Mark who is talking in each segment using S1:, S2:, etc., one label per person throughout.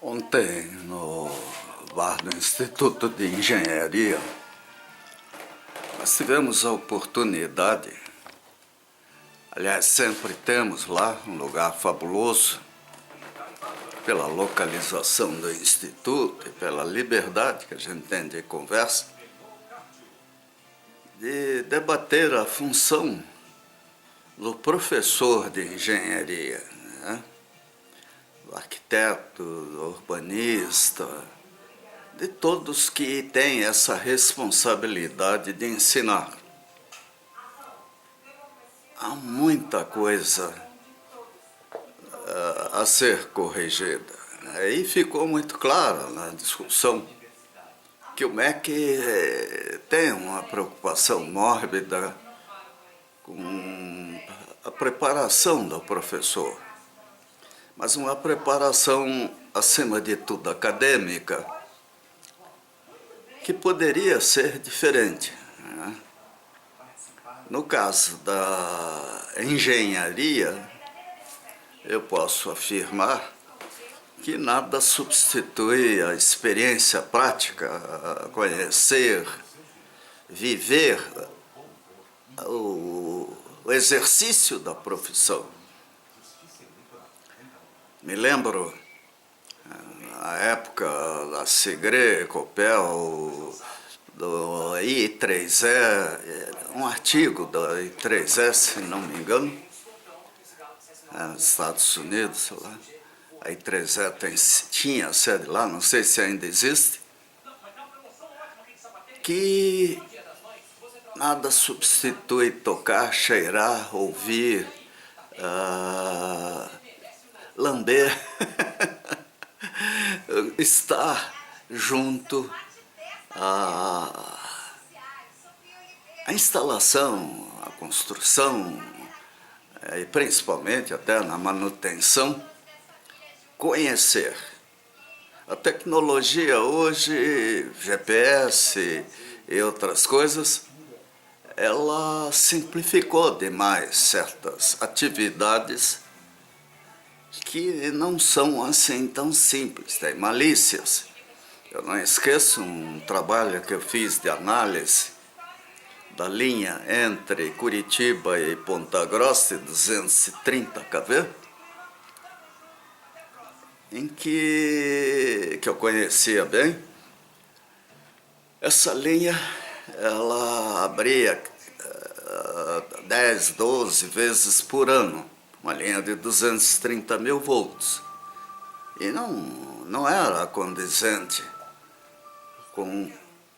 S1: Ontem, no bar do Instituto de Engenharia, nós tivemos a oportunidade, aliás, sempre temos lá um lugar fabuloso, pela localização do Instituto e pela liberdade que a gente tem de conversa, de debater a função do professor de engenharia, né? Do arquiteto, do urbanista, de todos que têm essa responsabilidade de ensinar. Há muita coisa a ser corrigida. Aí ficou muito claro na discussão que o MEC tem uma preocupação mórbida com a preparação do professor, mas uma preparação, acima de tudo, acadêmica, que poderia ser diferente, né? No caso da engenharia, eu posso afirmar que nada substitui a experiência prática, a conhecer, viver o exercício da profissão. Me lembro, na época da Segre, Copel, do I3E, um artigo da I3E, se não me engano, nos Estados Unidos, sei lá. A I3E tinha sede lá, não sei se ainda existe, que nada substitui tocar, cheirar, ouvir, lamber, estar junto à instalação, à construção, e principalmente até na manutenção, conhecer. A tecnologia hoje, GPS e outras coisas, ela simplificou demais certas atividades que não são assim tão simples, tem malícias. Eu não esqueço um trabalho que eu fiz de análise da linha entre Curitiba e Ponta Grossa, 230 kV, em que eu conhecia bem. Essa linha, ela abria 10, 12 vezes por ano, uma linha de 230 mil volts, e não era condizente com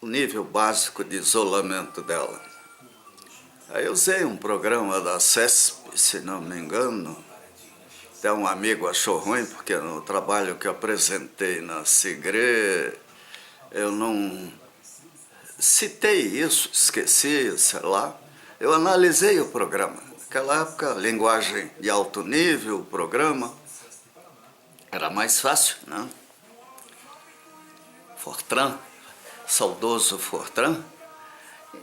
S1: o nível básico de isolamento dela. Aí eu usei um programa da CESP, se não me engano. Até um amigo achou ruim, porque no trabalho que eu apresentei na Segre, eu não citei isso, esqueci, sei lá. Eu analisei o programa. Naquela época, linguagem de alto nível, o programa era mais fácil, né? Fortran, saudoso Fortran.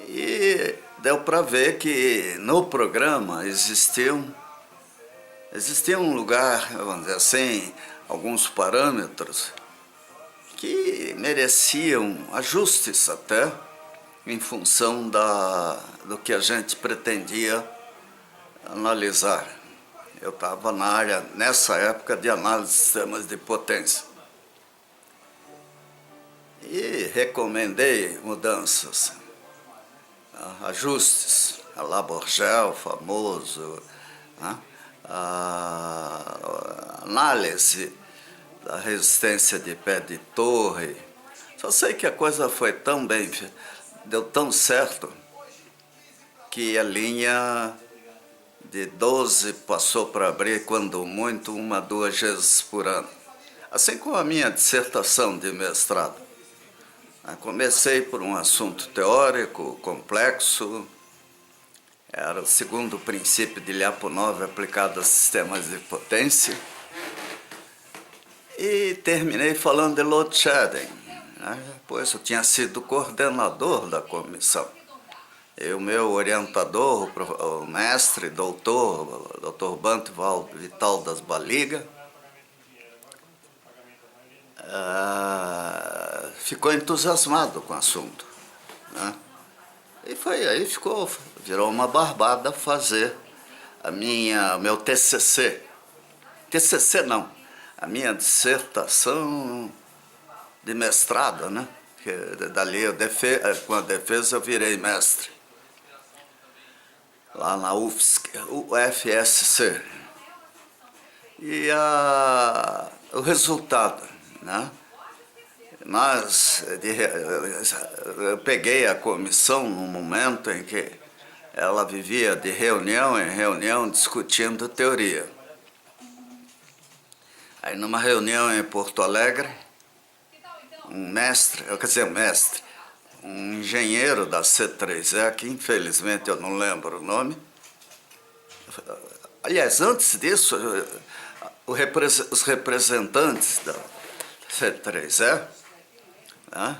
S1: E deu para ver que no programa existia um lugar, vamos dizer assim, alguns parâmetros que mereciam ajustes até em função do que a gente pretendia analisar. Eu estava na área, nessa época, de análise de sistemas de potência. E recomendei mudanças, ajustes, a Laborgel, famoso, né? A análise da resistência de pé de torre. Só sei que a coisa foi tão bem, deu tão certo, que a linha de 12 passou para abrir, quando muito, 1, 2 vezes por ano. Assim como a minha dissertação de mestrado. Comecei por um assunto teórico, complexo. Era o segundo princípio de Lyapunov aplicado a sistemas de potência. E terminei falando de load shedding, né? Depois eu tinha sido coordenador da comissão. E o meu orientador, o mestre, doutor Banteval Vital das Baliga, ficou entusiasmado com o assunto, né? E foi aí, virou uma barbada fazer meu TCC. TCC não, a minha dissertação de mestrado, né? Que dali com a defesa eu virei mestre. Lá na UFSC. E o resultado, né? Eu peguei a comissão num momento em que ela vivia de reunião em reunião discutindo teoria. Aí numa reunião em Porto Alegre, um engenheiro da C3E, que infelizmente eu não lembro o nome. Aliás, antes disso, os representantes da C3E, né,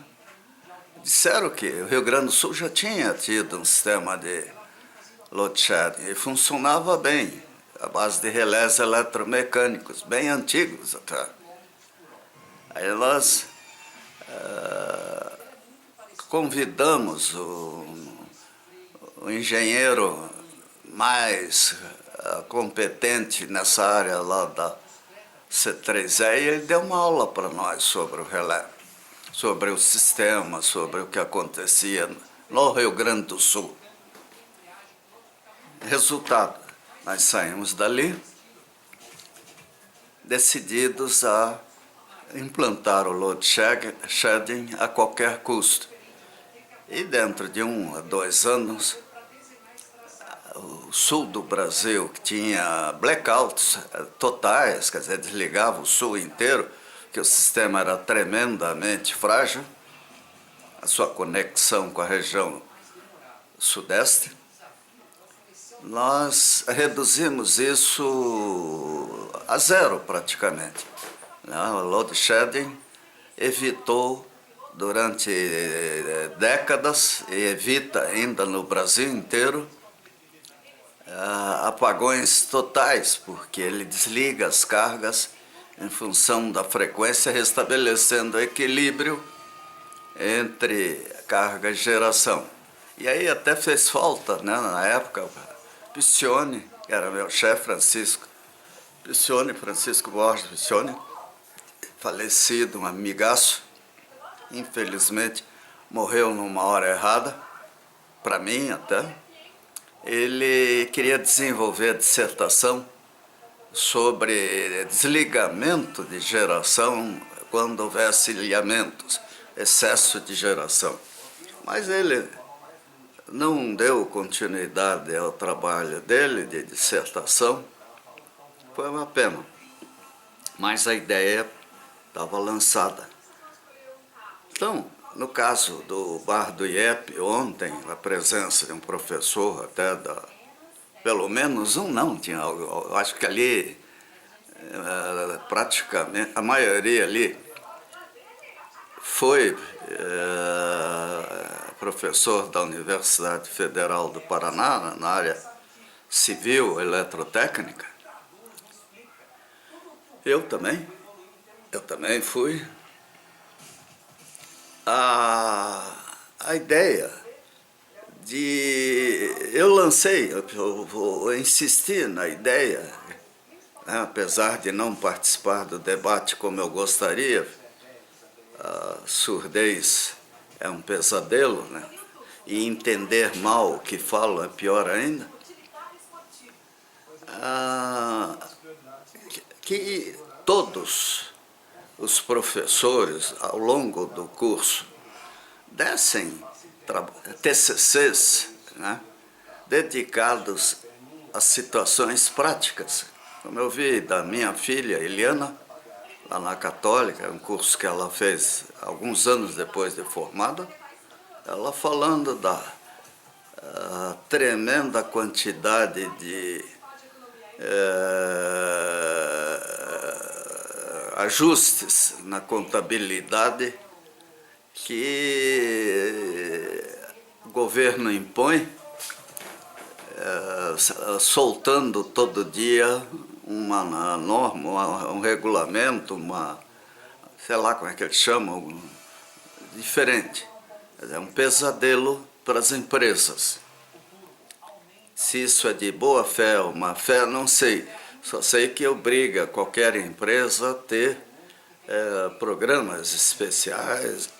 S1: disseram que o Rio Grande do Sul já tinha tido um sistema de load shedding e funcionava bem, à base de relés eletromecânicos, bem antigos até. Aí nós convidamos o engenheiro mais competente nessa área lá da C3E e ele deu uma aula para nós sobre o relé, sobre o sistema, sobre o que acontecia no Rio Grande do Sul. Resultado, nós saímos dali decididos a implantar o load shedding a qualquer custo. E dentro de 1 a 2 anos, o sul do Brasil, que tinha blackouts totais, quer dizer, desligava o sul inteiro, que o sistema era tremendamente frágil, a sua conexão com a região sudeste, nós reduzimos isso a zero praticamente. O load shedding evitou durante décadas, e evita ainda no Brasil inteiro, apagões totais, porque ele desliga as cargas em função da frequência, restabelecendo o equilíbrio entre carga e geração. E aí até fez falta, né, na época, Piccioni, que era meu chefe, Francisco Borges Piccioni, falecido, um amigaço, infelizmente morreu numa hora errada, para mim até. Ele queria desenvolver a dissertação sobre desligamento de geração quando houvesse ilhamentos, excesso de geração. Mas ele não deu continuidade ao trabalho dele de dissertação. Foi uma pena, mas a ideia estava lançada. Então, no caso do Bar do IEP, ontem, a presença de um professor, pelo menos um não, eu acho que ali, praticamente, a maioria ali foi professor da Universidade Federal do Paraná, na área civil, eletrotécnica. Eu também fui. A ideia eu insisti na ideia, né, apesar de não participar do debate como eu gostaria, a surdez é um pesadelo, né, e entender mal o que falo é pior ainda, que todos os professores, ao longo do curso, dessem TCCs, né, dedicados a situações práticas. Como eu vi da minha filha, Eliana, lá na Católica, um curso que ela fez alguns anos depois de formada, ela falando da tremenda quantidade de ajustes na contabilidade que o governo impõe, soltando todo dia uma norma, um regulamento, sei lá como é que eles chamam, diferente. É um pesadelo para as empresas. Se isso é de boa fé ou má fé, não sei. Só sei que obriga qualquer empresa a ter programas especiais,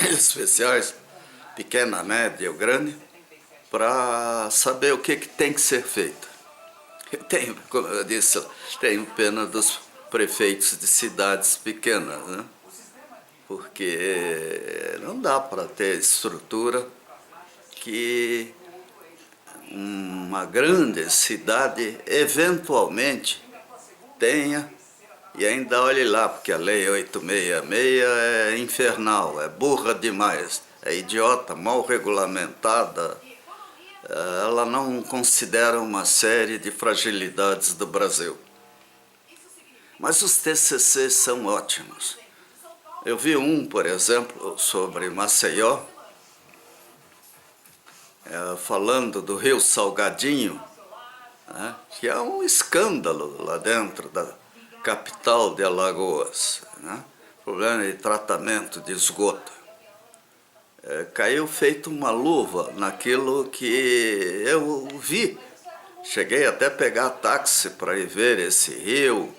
S1: pequena, média ou grande, para saber o que tem que ser feito. Eu tenho, como eu disse, tenho pena dos prefeitos de cidades pequenas, né? Porque não dá para ter estrutura que uma grande cidade eventualmente tenha, e ainda olhe lá, porque a lei 866 é infernal, é burra demais, é idiota, mal regulamentada, ela não considera uma série de fragilidades do Brasil. Mas os TCCs são ótimos. Eu vi um, por exemplo, sobre Maceió, falando do Rio Salgadinho, né, que é um escândalo lá dentro da capital de Alagoas, né, problema de tratamento de esgoto. Caiu feito uma luva naquilo que eu vi. Cheguei até a pegar táxi para ir ver esse rio,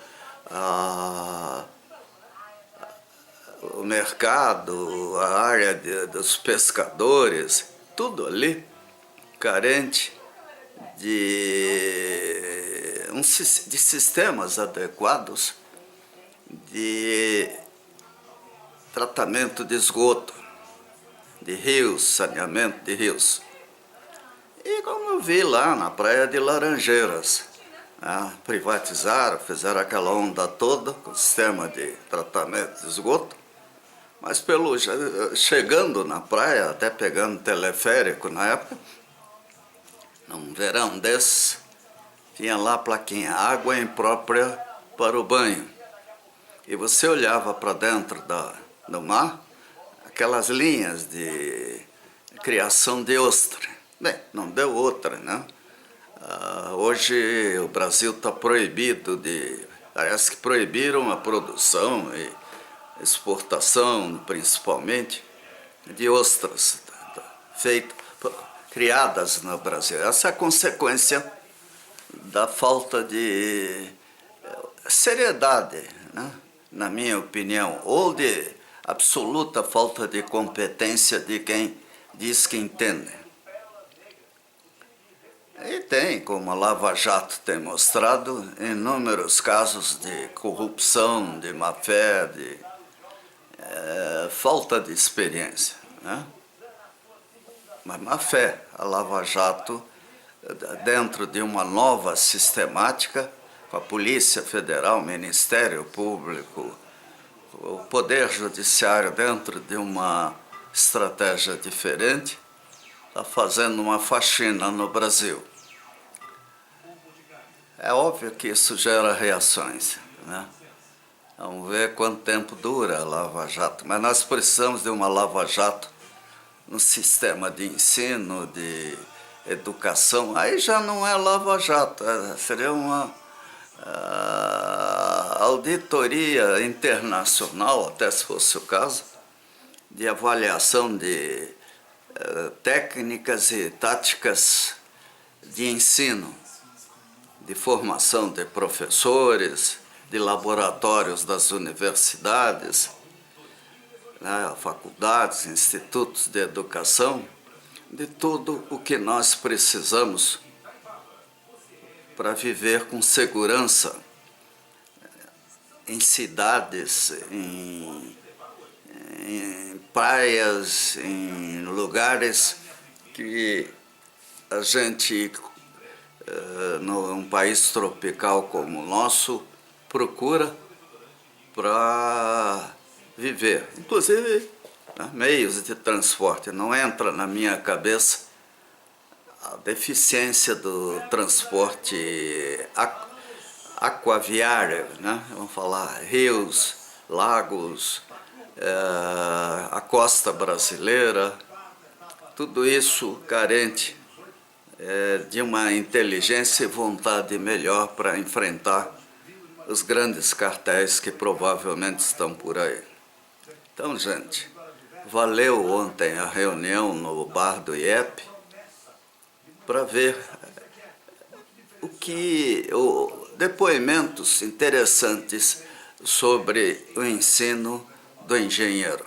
S1: o mercado, a área dos pescadores, tudo ali carente de sistemas adequados de tratamento de esgoto, de rios, saneamento de rios. E como eu vi lá na praia de Laranjeiras, privatizaram, fizeram aquela onda toda com o sistema de tratamento de esgoto, mas chegando na praia, até pegando teleférico na época, num verão desses, tinha lá a plaquinha, água imprópria para o banho. E você olhava para dentro do mar, aquelas linhas de criação de ostra. Bem, não deu outra, né? Hoje o Brasil está proibido parece que proibiram a produção e exportação, principalmente, de ostras criadas no Brasil. Essa é a consequência da falta de seriedade, né? Na minha opinião, ou de absoluta falta de competência de quem diz que entende. E tem, como a Lava Jato tem mostrado, inúmeros casos de corrupção, de má-fé, de falta de experiência, né? Mas má-fé, a Lava Jato, dentro de uma nova sistemática, com a Polícia Federal, o Ministério Público, o Poder Judiciário dentro de uma estratégia diferente, está fazendo uma faxina no Brasil. É óbvio que isso gera reações, né? Vamos ver quanto tempo dura a Lava Jato. Mas nós precisamos de uma Lava Jato no sistema de ensino, de educação. Aí já não é Lava Jato, seria uma auditoria internacional, até se fosse o caso, de avaliação de técnicas e táticas de ensino, de formação de professores, de laboratórios das universidades, né, faculdades, institutos de educação, de tudo o que nós precisamos para viver com segurança em cidades, em praias, em lugares que a gente, num país tropical como o nosso, procura para viver. Inclusive, né, meios de transporte. Não entra na minha cabeça a deficiência do transporte aquaviário, né? Vamos falar rios, lagos, a costa brasileira, tudo isso carente de uma inteligência e vontade melhor para enfrentar os grandes cartéis que provavelmente estão por aí. Então, gente, valeu ontem a reunião no bar do IEP para ver depoimentos interessantes sobre o ensino do engenheiro.